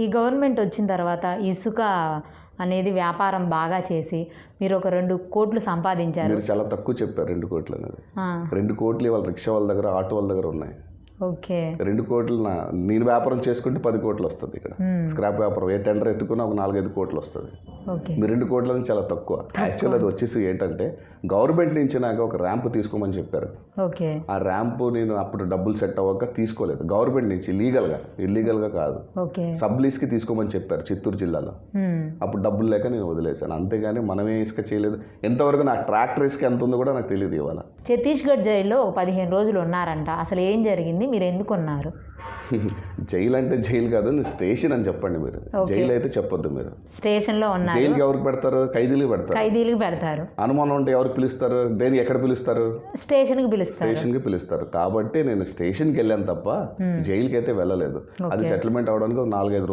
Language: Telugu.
ఈ గవర్నమెంట్ వచ్చిన తర్వాత ఇసుక అనేది వ్యాపారం బాగా చేసి మీరు ఒక 2 కోట్లు సంపాదించారు. మీరు చాలా తక్కువ చెప్పారు 2 కోట్లు అనేది. ఆ, 2 కోట్లు ఇవాళ రిక్షా వాళ్ళ దగ్గర, ఆటో వాళ్ళ దగ్గర ఉన్నాయి. ఓకే. 2 కోట్లు నేను వ్యాపారం చేసుకుంటే 10 కోట్లు వస్తుంది ఇక్కడ. స్క్రాప్ వ్యాపారం ఏ టెండర్ ఎత్తుకున్నా ఒక 4-5 కోట్లు వస్తుంది. ఓకే. మీ 2 కోట్ల నుంచి చాలా తక్కువ. యాక్చువల్ అది వచ్చేసి ఏంటంటే గవర్నమెంట్ నుంచి నాకు ఒక ర్యాంప్ తీసుకోమని చెప్పారు. ఓకే. ఆ ర్యాంపు నేను అప్పుడు డబ్బులు సెట్ అవ్వక తీసుకోలేదు. గవర్నమెంట్ నుంచి ఇల్లీగల్గా కాదు, ఓకే. సబ్ లీజ్కి తీసుకోమని చెప్పారు చిత్తూరు జిల్లాలో. అప్పుడు డబ్బులు లేక నేను వదిలేశాను. అంతేగాని మనమే ఇసుక చేయలేదు. ఎంతవరకు నాకు ట్రాక్టర్ ఇసుక ఎంత ఉందో కూడా నాకు తెలియదు ఇవాళ. ఛత్తీస్గఢ్ జైల్లో ఒక 15 రోజులు ఉన్నారంట. అసలు ఏం జరిగింది, మీరు ఎందుకు ఉన్నారు? జైలు అంటే జైలు కాదు, స్టేషన్ అని చెప్పండి మీరు. జైలు అయితే చెప్పొద్దు మీరు. స్టేషన్లో ఉన్నారు. జైలుకి ఎవరికి పెడతారు? ఖైదీలకు పెడతారు. అనుమానం ఉంటే ఎవరికి పిలుస్తారు? దేని ఎక్కడ పిలుస్తారు? స్టేషన్కి పిలుస్తారు. కాబట్టి నేను స్టేషన్కి వెళ్ళాను తప్ప జైలుకి అయితే వెళ్ళలేదు. అది సెటిల్మెంట్ అవడానికి 4-5 రోజులు